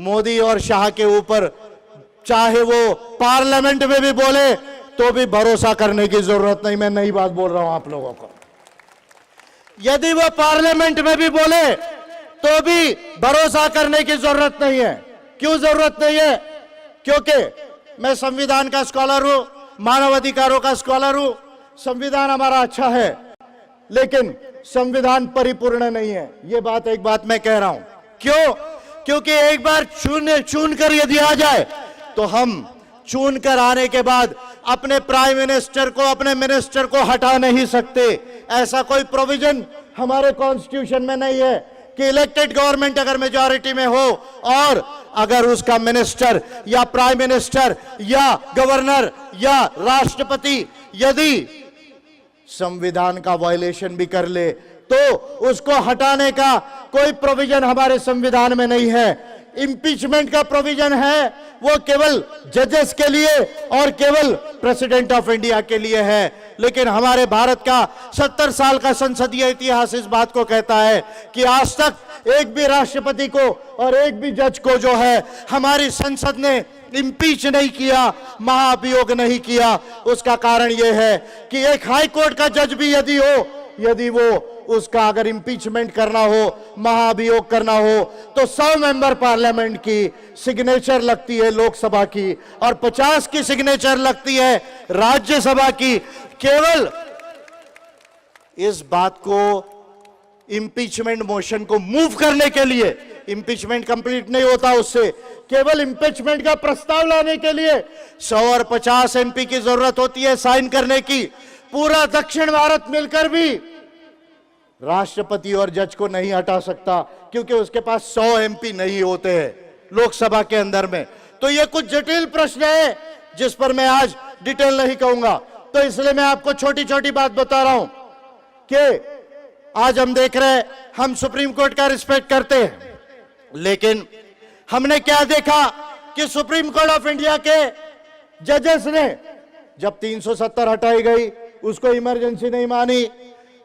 मोदी और शाह के ऊपर चाहे वो पार्लियामेंट में भी बोले तो भी भरोसा करने की जरूरत नहीं। मैं नई बात बोल रहा हूं आप लोगों को। यदि वो पार्लियामेंट में भी बोले तो भी भरोसा करने की जरूरत नहीं है। क्यों जरूरत नहीं है? क्योंकि मैं संविधान का स्कॉलर हूं, मानव अधिकारों का स्कॉलर हूं। संविधान हमारा अच्छा है, लेकिन संविधान परिपूर्ण नहीं है। ये बात एक बात मैं कह रहा हूं। क्यों? क्योंकि एक बार चुन कर यदि आ जाए तो हम चुन कर आने के बाद अपने प्राइम मिनिस्टर को, अपने मिनिस्टर को हटा नहीं सकते। ऐसा कोई प्रोविजन हमारे कॉन्स्टिट्यूशन में नहीं है कि इलेक्टेड गवर्नमेंट अगर मेजॉरिटी में हो और अगर उसका मिनिस्टर या प्राइम मिनिस्टर या गवर्नर या राष्ट्रपति यदि संविधान का वायलेशन भी कर ले तो उसको हटाने का कोई प्रोविजन हमारे संविधान में नहीं है। इंपीचमेंट का प्रोविजन है, वो केवल जजेस के लिए और केवल प्रेसिडेंट ऑफ इंडिया के लिए है। लेकिन हमारे भारत का 70 साल का संसदीय इतिहास इस बात को कहता है कि आज तक एक भी राष्ट्रपति को और एक भी जज को जो है हमारी संसद ने इंपीच नहीं किया, महाभियोग नहीं किया। उसका कारण यह है कि एक हाई कोर्ट का जज भी यदि वो उसका अगर इंपीचमेंट करना हो, महाभियोग करना हो, तो 100 मेंबर पार्लियामेंट की सिग्नेचर लगती है लोकसभा की और 50 की सिग्नेचर लगती है राज्यसभा की। केवल इस बात को, इंपीचमेंट मोशन को मूव करने के लिए, इंपीचमेंट कंप्लीट नहीं होता उससे, केवल इंपीचमेंट का प्रस्ताव लाने के लिए 100 और 50 एमपी की जरूरत होती है साइन करने की। पूरा दक्षिण भारत मिलकर भी राष्ट्रपति और जज को नहीं हटा सकता क्योंकि उसके पास 100 एमपी नहीं होते हैं लोकसभा के अंदर में। तो ये कुछ जटिल प्रश्न है जिस पर मैं आज डिटेल नहीं कहूंगा, तो इसलिए मैं आपको छोटी छोटी बात बता रहा हूं कि आज हम देख रहे हैं, हम सुप्रीम कोर्ट का रिस्पेक्ट करते हैं, लेकिन हमने क्या देखा कि सुप्रीम कोर्ट ऑफ इंडिया के जजेस ने जब 370 हटाई गई उसको इमरजेंसी नहीं मानी,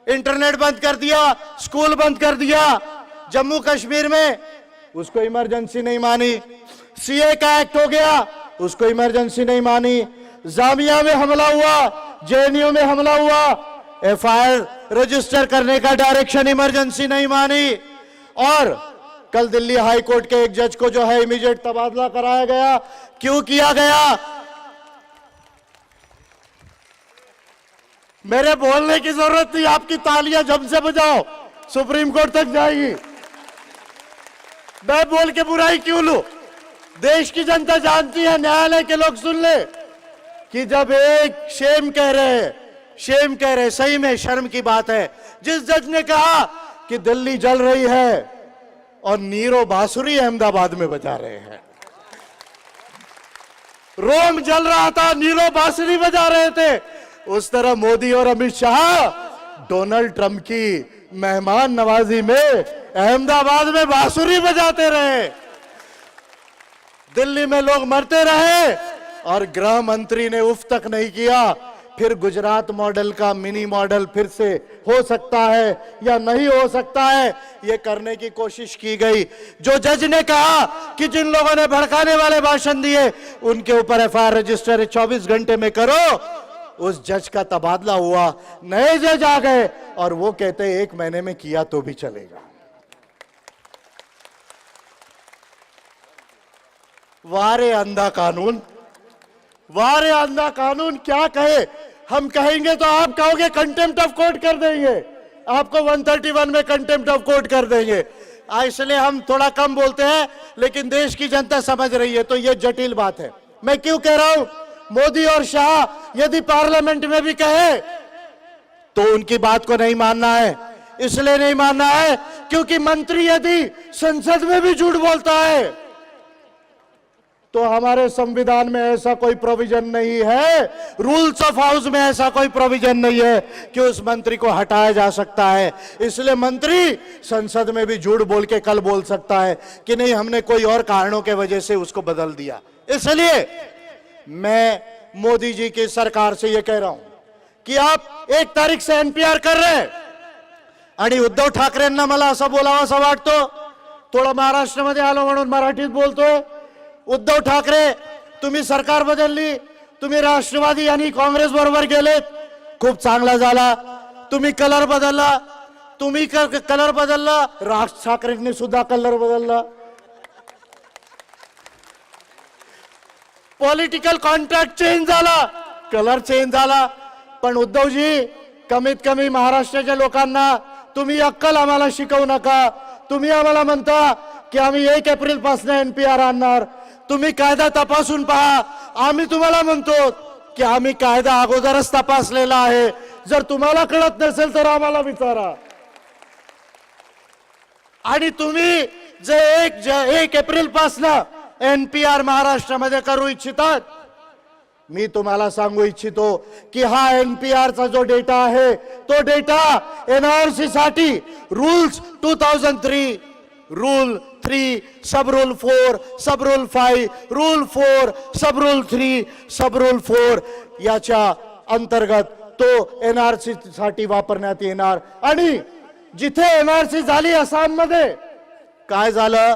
इंटरनेट बंद कर दिया, स्कूल बंद कर दिया, जम्मू कश्मीर में उसको इमरजेंसी नहीं मानी, सीए का एक्ट हो गया उसको इमरजेंसी नहीं मानी, जामिया में हमला हुआ, जेएनयू में हमला हुआ, एफआईआर रजिस्टर करने का डायरेक्शन इमरजेंसी नहीं मानी। और कल दिल्ली हाई कोर्ट के एक जज को जो है इमीडिएट तबादला कराया गया। क्यों किया गया? मेरे बोलने की जरूरत नहीं, आपकी तालियां जम से बजाओ, सुप्रीम कोर्ट तक जाएगी। मैं बोल के बुराई क्यों लूं? देश की जनता जानती है, न्यायालय के लोग सुन ले कि जब एक शेम कह रहे, सही में शर्म की बात है। जिस जज ने कहा कि दिल्ली जल रही है और नीरो बांसुरी अहमदाबाद में बजा रहे हैं, रोम जल रहा था, नीरो बांसुरी बजा रहे थे, उस तरह मोदी और अमित शाह डोनाल्ड ट्रंप की मेहमान नवाजी में अहमदाबाद में बांसुरी बजाते रहे, दिल्ली में लोग मरते रहे और गृह मंत्री ने उफ तक नहीं किया। फिर गुजरात मॉडल का मिनी मॉडल फिर से हो सकता है या नहीं हो सकता है, यह करने की कोशिश की गई। जो जज ने कहा कि जिन लोगों ने भड़काने वाले भाषण दिए उनके ऊपर एफआईआर रजिस्टर 24 घंटे में करो, उस जज का तबादला हुआ, नए जज आ गए और वो कहते 1 महीने में किया तो भी चलेगा। वारे अंधा कानून, वारे अंधा कानून क्या कहे? हम कहेंगे तो आप कहोगे कंटेम्प्ट ऑफ कोर्ट कर देंगे, आपको 131 में कंटेम्प्ट ऑफ कोर्ट कर देंगे। इसलिए हम थोड़ा कम बोलते हैं, लेकिन देश की जनता समझ रही है, तो ये जटिल बात है। मैं क्यों कह रहा हूं? मोदी और शाह यदि पार्लियामेंट में भी कहे तो उनकी बात को नहीं मानना है। इसलिए नहीं मानना है क्योंकि मंत्री यदि संसद में भी झूठ बोलता है तो हमारे संविधान में ऐसा कोई प्रोविजन नहीं है, रूल्स ऑफ हाउस में ऐसा कोई प्रोविजन नहीं है कि उस मंत्री को हटाया जा सकता है। इसलिए मंत्री संसद में भी झूठ बोल के कल बोल सकता है कि नहीं, हमने कोई और कारणों के वजह से उसको बदल दिया। इसलिए मैं मोदी जी की सरकार से यह कह रहा हूं कि आप 1 तारीख से एनपीआर कर रहे हैं आणि उद्धव ठाकरेंना मला असं बोलावं असं वाटतं थोडा महाराष्ट्रामध्ये आलो म्हणून मराठीत बोलतोय. उद्धव ठाकरे, तुम्ही सरकार बदलली, तुम्ही राष्ट्रवादी आणि काँग्रेस बरोबर गेलेत, खूप चांगला झाला. तुम्ही कलर बदलला, तुम्ही कलर बदलला, राज ठाकरेंनी सुद्धा कलर बदलला. पॉलिटिकल कॉन्ट्रॅक्ट चेंज झाला, कलर चेंज झाला. पण उद्धवजी, कमीत कमी महाराष्ट्राच्या लोकांना तुम्ही अक्कल आम्हाला शिकवू नका. तुम्ही आम्हाला म्हणता की आम्ही 1 एप्रिल पासून NPR आणणार. तुम्ही कायदा तपासून पहा. आम्ही तुम्हाला म्हणतो की आम्ही कायदा अगोदरच तपासलेला आहे. जर तुम्हाला कळत नसेल तर आम्हाला विचारा. आणि तुम्ही जे 1 एप्रिल पासून NPR महाराष्ट्रामध्ये करू इच्छितात, मी तुम्हाला सांगू इच्छितो की हा NPR चा जो डेटा आहे तो डेटा NRC साठी रूल्स 2003, रूल 3, सब रूल 4, सब रूल 5, रूल 4, सब रूल 3, सब रूल 4 याच्या अंतर्गत तो NRC साठी वापरण्यात येणार. आणि जिथे NRC झाली आसाममध्ये काय झालं,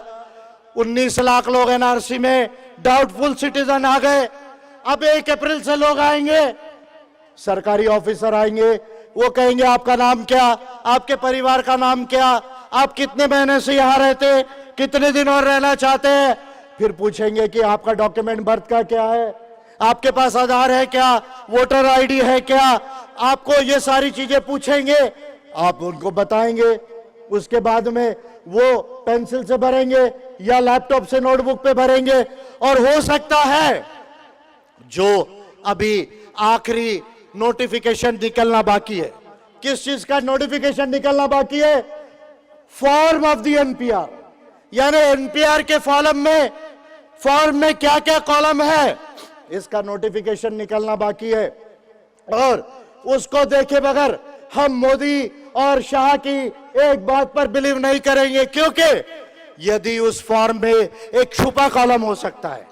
19 लाख लोग NRC में डाउटफुल सिटीजन आ गए. अब 1 अप्रैल से लोग आएंगे, सरकारी ऑफिसर आएंगे, वो कहेंगे आपका नाम क्या, आपके परिवार का नाम क्या, आप कितने महीने से यहाँ रहते, कितने दिन और रहना चाहते हैं. फिर पूछेंगे कि आपका डॉक्यूमेंट बर्थ का क्या है, आपके पास आधार है क्या, वोटर आईडी है क्या. आपको ये सारी चीजें पूछेंगे, आप उनको बताएंगे. उसके बाद में वो पेंसिल से भरेंगे या लैपटॉप से नोटबुक पे भरेंगे. और हो सकता है जो अभी आखिरी नोटिफिकेशन निकलना बाकी है, किस चीज का नोटिफिकेशन निकलना बाकी है, फॉर्म ऑफ द NPR, यानी NPR के फॉर्म में क्या क्या कॉलम है, इसका नोटिफिकेशन निकलना बाकी है. और उसको देखे बगैर हम मोदी और शाह की एक बात पर बिलीव नहीं करेंगे, क्योंकि यदि उस फॉर्म में एक छुपा कॉलम हो सकता है.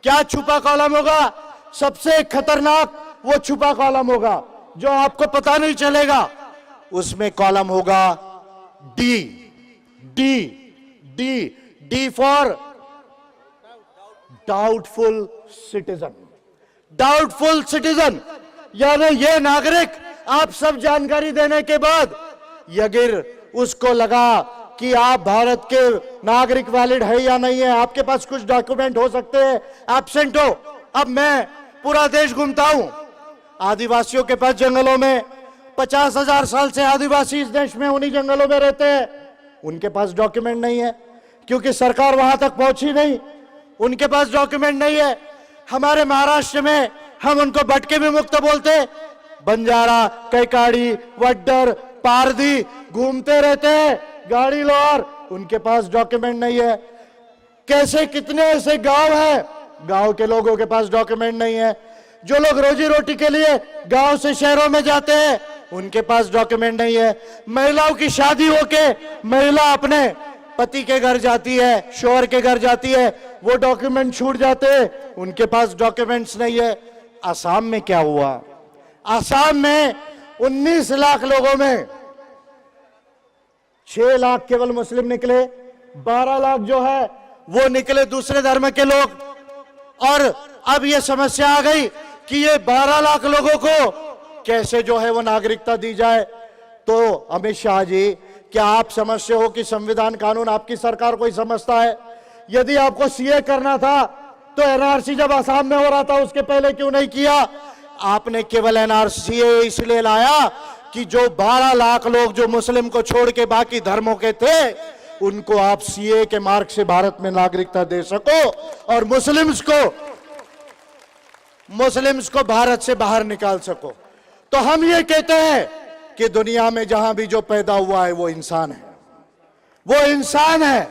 क्या छुपा कॉलम होगा? सबसे खतरनाक वो छुपा कॉलम होगा जो आपको पता नहीं चलेगा. उसमें कॉलम होगा D. D D D for doubtful citizen. Doubtful citizen यानी ये नागरिक, आप सब जानकारी देने के बाद यगिर उसको लगा कि आप भारत के नागरिक वैलिड है या नहीं है, आपके पास कुछ डॉक्यूमेंट हो सकते हैं, एब्सेंट हो. अब मैं पूरा देश घूमता हूं, आदिवासियों के पास जंगलों में 50,000 साल से आदिवासी इस देश में उन्हीं जंगलों में रहते हैं. उनके पास डॉक्यूमेंट नहीं है क्योंकि सरकार वहां तक पहुंची नहीं. उनके पास डॉक्यूमेंट नहीं है. हमारे महाराष्ट्र में हम उनको भटके विमुक्त बोलते. बंजारा, कैकाड़ी, वड्डर, पारधी घूमते रहते हैं गाड़ी लोर, उनके पास डॉक्यूमेंट नहीं है. कैसे कितने ऐसे गांव हैं, गांव के लोगों के पास डॉक्यूमेंट नहीं है. जो लोग रोजी रोटी के लिए गांव से शहरों में जाते हैं, उनके पास डॉक्यूमेंट नहीं है. महिलाओं की शादी होके महिला अपने पति के घर जाती है, शौहर के घर जाती है, वो डॉक्यूमेंट छूट जाते हैं, उनके पास डॉक्यूमेंट्स नहीं है. आसाम में क्या हुआ? आसाम में 19 लाख लोगों में 6 लाख केवल मुस्लिम निकले, 12 लाख जो है वो निकले दूसरे धर्म के लोग. और अब ये समस्या आ गई कि ये 12 लाख लोगों को कैसे जो है वो नागरिकता दी जाए. तो अमित शाह जी, क्या आप समझते हो कि संविधान कानून आपकी सरकार को ही समझता है? यदि आपको CA करना था तो NRC जब आसाम में हो रहा था उसके पहले क्यों नहीं किया? आपने केवल NRC इसलिए लाया कि जो 12 लाख लोग जो मुस्लिम को छोड़ के बाकी धर्मों के थे, उनको आप CA के मार्ग से भारत में नागरिकता दे सको और मुस्लिम्स को भारत से बाहर निकाल सको. तो हम ये कहते हैं कि दुनिया में जहां भी जो पैदा हुआ है वो इंसान है. वो इंसान है.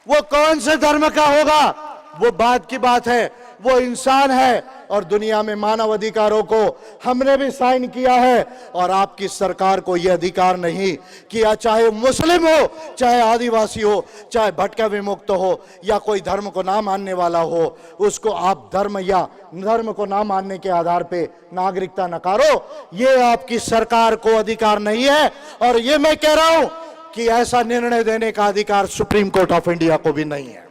वो कौन से धर्म का होगा वो बात की बात है. वो इंसान है और दुनिया में मानव अधिकारों को हमने भी साइन किया है. और आपकी सरकार को यह अधिकार नहीं कि चाहे मुस्लिम हो, चाहे आदिवासी हो, चाहे भटका विमुक्त हो या कोई धर्म को ना मानने वाला हो, उसको आप धर्म को ना मानने के आधार पे नागरिकता नकारो. ये आपकी सरकार को अधिकार नहीं है. और ये मैं कह रहा हूं कि ऐसा निर्णय देने का अधिकार सुप्रीम कोर्ट ऑफ इंडिया को भी नहीं है।